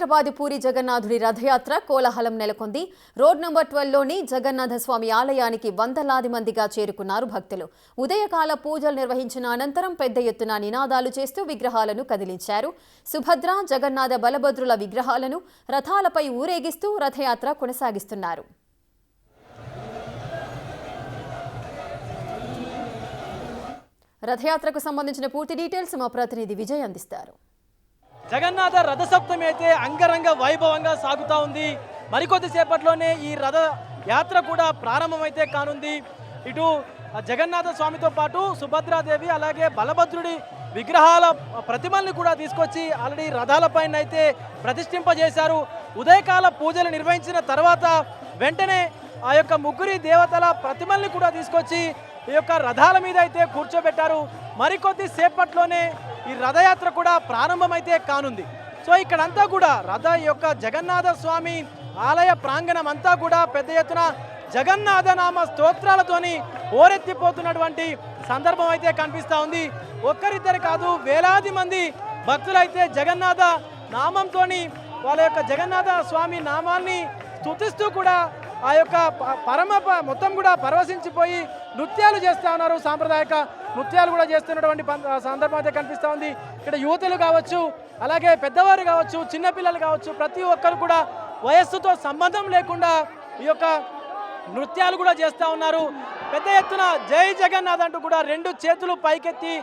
హైదరాబాద్ పూరి జగన్నాథుడి రథయాత్ర కోలాహలం నెలకొంది. Road number 12లోని Jagannath స్వామి ఆలయానికి వందలాది మందిగా చేరుకున్నారు భక్తులు. ఉదయకాల పూజలు నిర్వహించిన అనంతరం పెద్ద ఎత్తున నినాదాలు చేస్తూ విగ్రహాలను కదిలించారు. సుభద్ర, జగన్నాథ, బలభద్రుల విగ్రహాలను రథాలపై ఊరేగిస్తూ రథయాత్ర కొనసాగిస్తున్నారు. రథయాత్రకు సంబంధించిన పూర్తి డీటెయిల్స్ మా ప్రతినిధి విజయ్ అందిస్తారు. జగన్నాథ రథసప్తమి అయితే అంగరంగ వైభవంగా సాగుతూ ఉంది. మరికొద్దిసేపట్లోనే ఈ రథ యాత్ర కూడా ప్రారంభమైతే కానుంది. ఇటు జగన్నాథ స్వామితో పాటు సుభద్రాదేవి అలాగే బలభద్రుడి విగ్రహాల ప్రతిమల్ని కూడా తీసుకొచ్చి ఆల్రెడీ రథాలపైన అయితే ప్రతిష్ఠింపజేశారు. ఉదయకాల పూజలు నిర్వహించిన తర్వాత వెంటనే ఆ యొక్క ముగ్గురి దేవతల ప్రతిమల్ని కూడా తీసుకొచ్చి ఈ యొక్క రథాల మీద అయితే కూర్చోబెట్టారు. మరికొద్ది సేపట్లోనే ఈ రథయాత్ర కూడా ప్రారంభమైతే కానుంది. సో ఇక్కడంతా కూడా జగన్నాథ స్వామి ఆలయ ప్రాంగణం అంతా కూడా పెద్ద ఎత్తున జగన్నాథ నామ స్తోత్రాలతోని ఓరెత్తిపోతున్నటువంటి సందర్భం అయితే కనిపిస్తూ ఉంది. ఒక్కరిద్దరు కాదు, వేలాది మంది భక్తులైతే జగన్నాథ నామంతో వాళ్ళ యొక్క జగన్నాథ స్వామి నామాన్ని స్తుతిస్తూ కూడా ఆ యొక్క మొత్తం కూడా పరవశించిపోయి నృత్యాలు చేస్తూ ఉన్నారు. సాంప్రదాయక నృత్యాలు కూడా చేస్తున్నటువంటి సందర్భం అయితే కనిపిస్తూ ఉంది. ఇక్కడ యువతులు కావచ్చు, అలాగే పెద్దవారు కావచ్చు, చిన్నపిల్లలు కావచ్చు, ప్రతి ఒక్కరు కూడా వయస్సుతో సంబంధం లేకుండా ఈ యొక్క నృత్యాలు కూడా చేస్తూ ఉన్నారు. పెద్ద ఎత్తున జై జగన్నాథ్ అంటూ కూడా రెండు చేతులు పైకెత్తి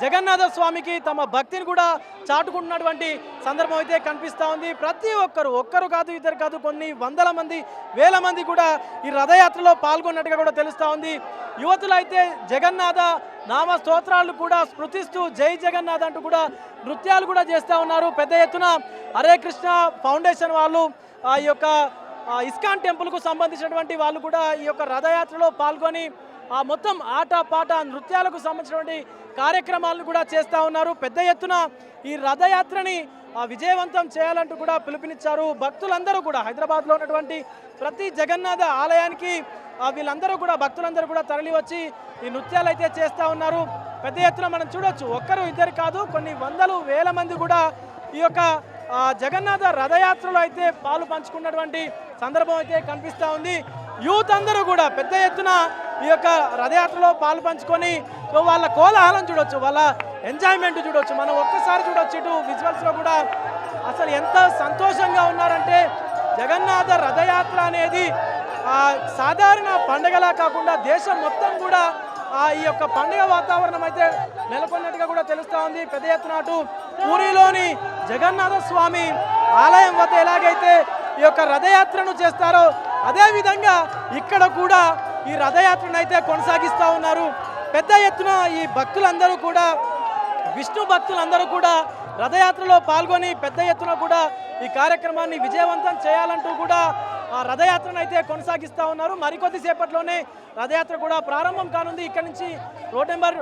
జగన్నాథ స్వామికి తమ భక్తిని కూడా చాటుకుంటున్నటువంటి సందర్భం అయితే కనిపిస్తూ ఉంది. ప్రతి ఒక్కరు కాదు, ఇద్దరు కాదు, కొన్ని వందల మంది, వేల మంది కూడా ఈ రథయాత్రలో పాల్గొన్నట్టుగా కూడా తెలుస్తూ ఉంది. యువతులు అయితే జగన్నాథ నామ స్తోత్రాలు కూడా స్మృతిస్తూ జై జగన్నాథ్ అంటూ కూడా నృత్యాలు కూడా చేస్తూ ఉన్నారు. పెద్ద ఎత్తున హరే కృష్ణ ఫౌండేషన్ వాళ్ళు, ఈ యొక్క ఇస్కాన్ టెంపుల్కు సంబంధించినటువంటి వాళ్ళు కూడా ఈ యొక్క రథయాత్రలో పాల్గొని ఆ మొత్తం ఆట పాట నృత్యాలకు సంబంధించినటువంటి కార్యక్రమాలను కూడా చేస్తూ ఉన్నారు. పెద్ద ఎత్తున ఈ రథయాత్రని విజయవంతం చేయాలంటూ కూడా పిలుపునిచ్చారు. భక్తులందరూ కూడా హైదరాబాద్లో ఉన్నటువంటి ప్రతి జగన్నాథ ఆలయానికి వీళ్ళందరూ కూడా భక్తులందరూ కూడా తరలి వచ్చి ఈ నృత్యాలు అయితే చేస్తూ ఉన్నారు. పెద్ద ఎత్తున మనం చూడొచ్చు, ఒక్కరు ఇద్దరు కాదు, కొన్ని వందలు వేల మంది కూడా ఈ యొక్క జగన్నాథ రథయాత్రలో అయితే పాలు పంచుకున్నటువంటి సందర్భం అయితే కనిపిస్తూ ఉంది. యూత్ అందరూ కూడా పెద్ద ఎత్తున ఈ యొక్క రథయాత్రలో పాలు పంచుకొని వాళ్ళ కోలాహలం చూడొచ్చు, వాళ్ళ ఎంజాయ్మెంట్ చూడొచ్చు. మనం ఒక్కసారి చూడొచ్చు ఇటు విజువల్స్లో కూడా అసలు ఎంత సంతోషంగా ఉన్నారంటే జగన్నాథ రథయాత్ర అనేది సాధారణ పండుగలా కాకుండా దేశం మొత్తం కూడా ఈ యొక్క పండుగ వాతావరణం అయితే నెలకొన్నట్టుగా కూడా తెలుస్తూ ఉంది. పెద్ద ఎత్తున అటు పూరిలోని జగన్నాథ స్వామి ఆలయం వద్ద ఎలాగైతే ఈ యొక్క రథయాత్రను చేస్తారో అదేవిధంగా ఇక్కడ కూడా ఈ రథయాత్రను అయితే కొనసాగిస్తూ ఉన్నారు. పెద్ద ఎత్తున ఈ భక్తులందరూ కూడా, విష్ణు భక్తులందరూ కూడా రథయాత్రలో పాల్గొని పెద్ద ఎత్తున కూడా ఈ కార్యక్రమాన్ని విజయవంతం చేయాలంటూ కూడా ఆ రథయాత్రను అయితే కొనసాగిస్తూ ఉన్నారు. మరికొద్ది సేపట్లోనే రథయాత్ర కూడా ప్రారంభం కానుంది. ఇక్కడ నుంచి రోడ్ నెంబర్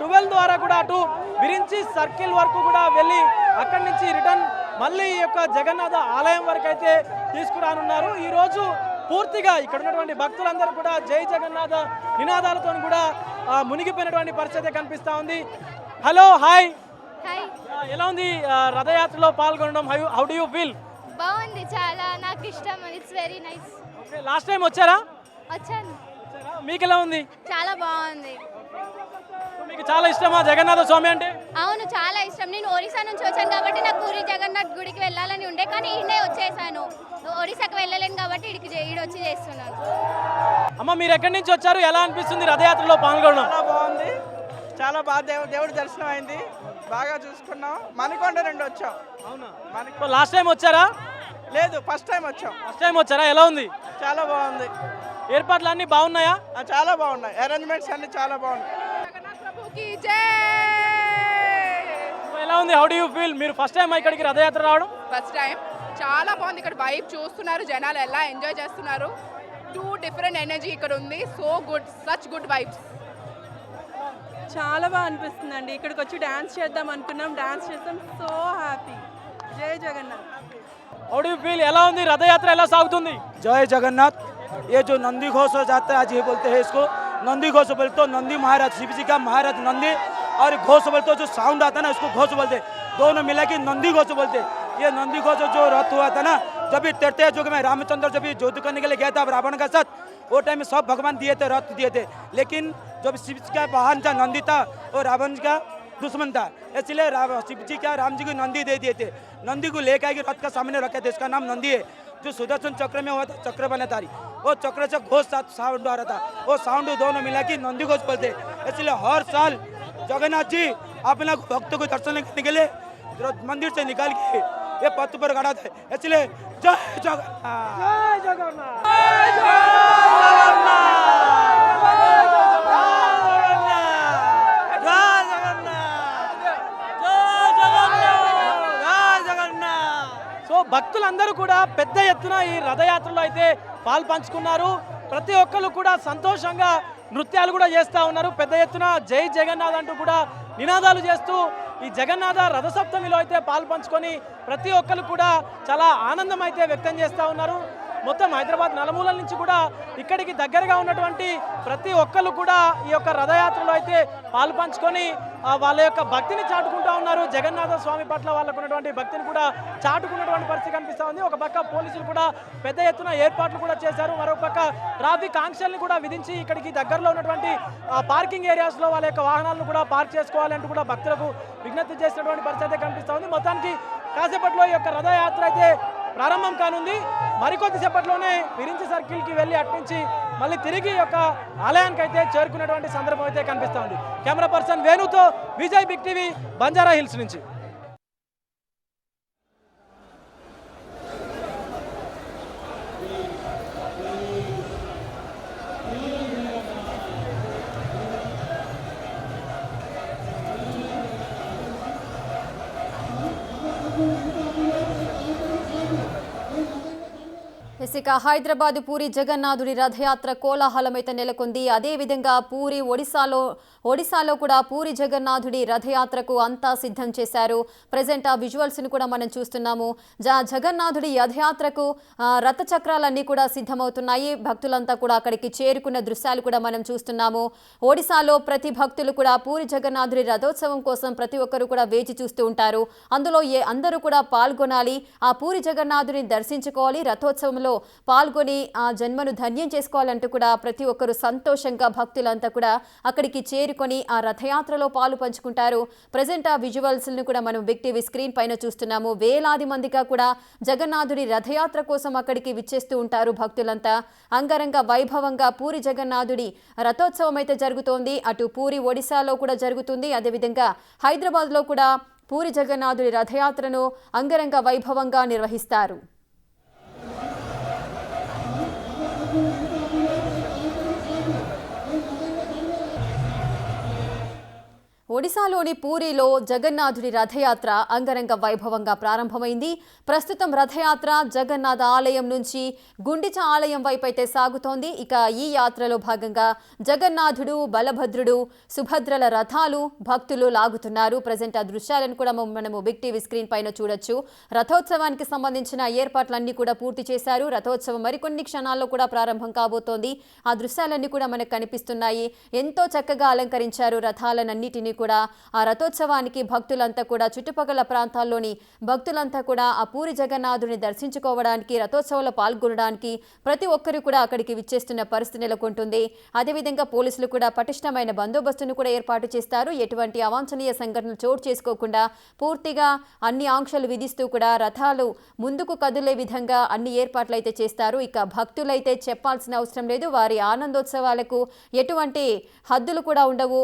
12 ద్వారా కూడా అటు విరించి సర్కిల్ వరకు కూడా వెళ్ళి అక్కడి నుంచి రిటర్న్ మళ్ళీ ఈ యొక్క జగన్నాథ ఆలయం వరకు అయితే తీసుకురానున్నారు. ఈరోజు పూర్తిగా ఇక్కడ ఉన్నటువంటి భక్తులందరూ కూడా జై జగన్నాథ నినాదాలతో కూడా మునిగిపోయినటువంటి పరిస్థితి కనిపిస్తూ ఉంది. హలో, హాయ్, ఎలా ఉంది రథయాత్రలో పాల్గొనడం? How do you feel? బాగుంది, చాలా నాకు ఇష్టం. It's very nice. Last time వచ్చారా? వచ్చాను. మీకు ఎలా ఉంది? చాలా బాగుంది. మీకు చాలా ఇష్టమా జగన్నాథ స్వామి అంటే? అవును, చాలా ఇష్టం. నేను ఒరిస్సా నుంచి వచ్చాను కాబట్టి నాకు పూరి జగన్నాథ్ గుడికి వెళ్ళాలని ఉండే, కానీ ఈయనే వచ్చేసాను. ఒరిస్సాకి వెళ్ళలేను కాబట్టి ఈడొచ్చి చేస్తున్నాను. అమ్మ, మీరు ఎక్కడి నుంచి వచ్చారు? ఎలా అనిపిస్తుంది రథయాత్రలో పాల్గొనడం? చాలా బాగుంది, చాలా బాగా దేవుడి దర్శనం అయింది, బాగా చూసుకున్నాం. మణికొండ నుండి వచ్చాం. అవునా? లాస్ట్ టైం వచ్చారా? లేదు, ఫస్ట్ టైం వచ్చాం. ఫస్ట్ టైం వచ్చారా? ఎలా ఉంది? చాలా బాగుంది. ఏర్పాట్లు అన్నీ బాగున్నాయా? చాలా బాగున్నాయి, అరేంజ్మెంట్స్ అన్ని చాలా బాగున్నాయి. ఎలా ఉంది? How do you feel? మీరు ఫస్ట్ టైం ఇక్కడికి రథయాత్ర రావడం? First time. చాలా బాగుంది. ఇక్కడ వైబ్ చూస్తున్నారు, జనాలు ఎలా ఎంజాయ్ చేస్తున్నారు. 2 డిఫరెంట్ ఎనర్జీ ఇక్కడ ఉంది. So good, such good vibes. చాలా బాగా అనిపిస్తుంది అండి. ఇక్కడికి వచ్చి డాన్స్ చేద్దాం అనుకున్నాం, డాన్స్ చేద్దాం. So happy. జై Jagannath. How do you feel? ఎలా ఉంది రథయాత్ర? ఎలా సాగుతుంది? जय जगन्नाथ। ये जो नंदी घोष हो जाता है, आज ये बोलते हैं इसको नंदी घोष बोलते, तो नंदी महाराज, शिव जी का महाराज नंदी, और घोष बोलते जो साउंड आता है ना, इसको घोष बोलते, दोनों मिला के नंदी घोष बोलते। ये नंदी घोष जो रथ हुआ था ना, जब भी तेरते युग में रामचंद्र जब भी युद्ध करने के लिए गया था रावण का साथ, वो टाइम में सब भगवान दिए थे, रथ दिए थे। लेकिन जब शिव जी का वाहन था नंदी था, वो रावण का दुश्मन था, इसलिए शिव जी क्या राम जी को नंदी दे दिए थे। नंदी को लेकर आके रथ का सामने रखे थे, इसका नाम नंदी है। जो सुदर्शन चक्र में हुआ था, चक्र बना था, वो चक्र से घोष साउंड आ रहा था, वो साउंड दोनों मिला के नंदी घोष बोलते। इसलिए हर साल जगन्नाथ जी अपना भक्तों को दर्शन करने के लिए मंदिर से निकाल के ये पथ पर खड़ा था। इसलिए जय जगन्नाथ, సో భక్తులందరూ కూడా పెద్ద ఎత్తున ఈ రథయాత్రలో అయితే పాల్పంచుకున్నారు. ప్రతి ఒక్కరు కూడా సంతోషంగా నృత్యాలు కూడా చేస్తూ ఉన్నారు. పెద్ద ఎత్తున జై జగన్నాథ్ అంటూ కూడా నినాదాలు చేస్తూ ఈ జగన్నాథ రథసప్తమిలో అయితే పాల్పంచుకొని ప్రతి ఒక్కరు కూడా చాలా ఆనందం అయితే వ్యక్తం చేస్తూ ఉన్నారు. మొత్తం హైదరాబాద్ నలుమూలల నుంచి కూడా ఇక్కడికి దగ్గరగా ఉన్నటువంటి ప్రతి ఒక్కరు కూడా ఈ యొక్క రథయాత్రలో అయితే పాల్పంచుకొని వాళ్ళ యొక్క భక్తిని చాటుకుంటూ ఉన్నారు. జగన్నాథ స్వామి పట్ల వాళ్ళకు ఉన్నటువంటి భక్తిని కూడా చాటుకున్నటువంటి పరిస్థితి కనిపిస్తూ ఉంది. ఒక పక్క పోలీసులు కూడా పెద్ద ఎత్తున ఏర్పాట్లు కూడా చేశారు. మరొక పక్క ట్రాఫిక్ ఆంక్షల్ని కూడా విధించి ఇక్కడికి దగ్గరలో ఉన్నటువంటి పార్కింగ్ ఏరియాస్లో వాళ్ళ యొక్క వాహనాలను కూడా పార్క్ చేసుకోవాలంటూ కూడా భక్తులకు విజ్ఞప్తి చేసినటువంటి పరిస్థితి కనిపిస్తూ ఉంది. మొత్తానికి కాసేపట్లో ఈ యొక్క రథయాత్ర అయితే ప్రారంభం కానుంది. మరికొద్దిసేపట్లోనే విరించి సర్కిల్కి వెళ్ళి అట్నుంచి మళ్ళీ తిరిగి యొక్క ఆలయానికి అయితే చేరుకునేటువంటి సందర్భం అయితే కనిపిస్తోంది. కెమెరా పర్సన్ వేణుతో Vijay, big TV, Banjara Hills నుంచి. ఇక హైదరాబాద్ పూరి జగన్నాథుడి రథయాత్ర కోలాహలం అయితే నెలకొంది. అదేవిధంగా పూరి ఒడిశాలో కూడా పూరి జగన్నాథుడి రథయాత్రకు అంతా సిద్ధం చేశారు. ప్రజెంట్ ఆ విజువల్స్ని కూడా మనం చూస్తున్నాము. జగన్నాథుడి రథయాత్రకు రథ చక్రాలన్నీ కూడా సిద్ధమవుతున్నాయి. భక్తులంతా కూడా అక్కడికి చేరుకున్న దృశ్యాలు కూడా మనం చూస్తున్నాము. ఒడిశాలో ప్రతి భక్తులు కూడా పూరి జగన్నాథుడి రథోత్సవం కోసం ప్రతి ఒక్కరు కూడా వేచి చూస్తూ ఉంటారు. అందులో అందరూ కూడా పాల్గొనాలి, ఆ పూరి జగన్నాథుడిని దర్శించుకోవాలి, రథోత్సవంలో పాల్గొని ఆ జన్మను ధన్యం చేసుకోవాలంటూ కూడా ప్రతి ఒక్కరు సంతోషంగా భక్తులంతా కూడా అక్కడికి చేరుకొని ఆ రథయాత్రలో పాలు పంచుకుంటారు. ప్రజెంట్ ఆ విజువల్స్ని కూడా మనం బిగ్ టీవీ స్క్రీన్ పైన చూస్తున్నాము. వేలాది మందిగా కూడా జగన్నాథుడి రథయాత్ర కోసం అక్కడికి విచ్చేస్తూ ఉంటారు భక్తులంతా. అంగరంగ వైభవంగా పూరి జగన్నాథుడి రథోత్సవం అయితే జరుగుతోంది. అటు పూరి ఒడిశాలో కూడా జరుగుతుంది. అదేవిధంగా హైదరాబాద్లో కూడా పూరి జగన్నాథుడి రథయాత్రను అంగరంగ వైభవంగా నిర్వహిస్తారు. ఒడిశాలోని పూరిలో జగన్నాథుడి రథయాత్ర అంగరంగ వైభవంగా ప్రారంభమైంది. ప్రస్తుతం రథయాత్ర జగన్నాథ ఆలయం నుంచి గుండిచ ఆలయం వైపు అయితే సాగుతోంది. ఇక ఈ యాత్రలో భాగంగా జగన్నాథుడు, బలభద్రుడు, సుభద్రల రథాలు భక్తులు లాగుతున్నారు. ప్రజెంట్ ఆ దృశ్యాలను కూడా మనము బిగ్ టీవీ స్క్రీన్ పైన చూడొచ్చు. రథోత్సవానికి సంబంధించిన ఏర్పాట్లన్నీ కూడా పూర్తి చేశారు. రథోత్సవం మరికొన్ని క్షణాల్లో కూడా ప్రారంభం కాబోతోంది. ఆ దృశ్యాలన్నీ కూడా మనకు కనిపిస్తున్నాయి. ఎంతో చక్కగా అలంకరించారు రథాలన్నిటినీ కూడా. ఆ రథోత్సవానికి భక్తులంతా కూడా చుట్టుపక్కల ప్రాంతాల్లోని భక్తులంతా కూడా ఆ పూరి జగన్నాథుని దర్శించుకోవడానికి, రథోత్సవంలో పాల్గొనడానికి ప్రతి ఒక్కరు కూడా అక్కడికి విచ్చేస్తున్న పరిస్థితి నెలకొంటుంది. అదేవిధంగా పోలీసులు కూడా పటిష్టమైన బందోబస్తును కూడా ఏర్పాటు చేస్తారు. ఎటువంటి అవాంఛనీయ సంఘటనలు చోటు చేసుకోకుండా పూర్తిగా అన్ని ఆంక్షలు విధిస్తూ కూడా రథాలు ముందుకు కదిలే విధంగా అన్ని ఏర్పాట్లు అయితే చేస్తారు. ఇక భక్తులైతే చెప్పాల్సిన అవసరం లేదు. వారి ఆనందోత్సవాలకు ఎటువంటి హద్దులు కూడా ఉండవు.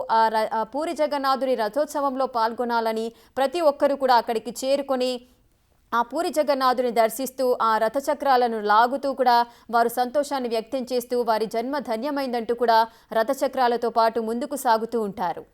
ఆ పూరి జగన్నాథుడి రథోత్సవంలో పాల్గొనాలని ప్రతి ఒక్కరూ కూడా అక్కడికి చేరుకొని ఆ పూరి జగన్నాథుని దర్శిస్తూ ఆ రథచక్రాలను లాగుతూ కూడా వారు సంతోషాన్ని వ్యక్తం చేస్తూ వారి జన్మ ధన్యమైందంటూ కూడా రథచక్రాలతో పాటు ముందుకు సాగుతూ ఉంటారు.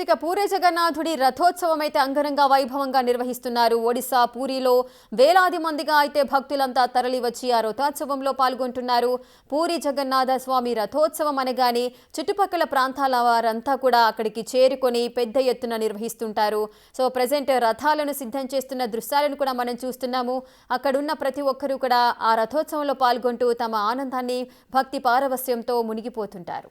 ఇక ఇక పూరి జగన్నాథుడి రథోత్సవం అయితే అంగరంగ వైభవంగా నిర్వహిస్తున్నారు. ఒడిశా పూరిలో వేలాది మందిగా అయితే భక్తులంతా తరలి వచ్చి ఆ రథోత్సవంలో పాల్గొంటున్నారు. పూరి జగన్నాథ స్వామి రథోత్సవం అనగానే చుట్టుపక్కల ప్రాంతాల వారంతా కూడా అక్కడికి చేరుకొని పెద్ద ఎత్తున నిర్వహిస్తుంటారు. సో ప్రెజెంట్ రథాలను సిద్ధం చేస్తున్న దృశ్యాలను కూడా మనం చూస్తున్నాము. అక్కడున్న ప్రతి ఒక్కరూ కూడా ఆ రథోత్సవంలో పాల్గొంటూ తమ ఆనందాన్ని భక్తి పారవస్యంతో మునిగిపోతుంటారు.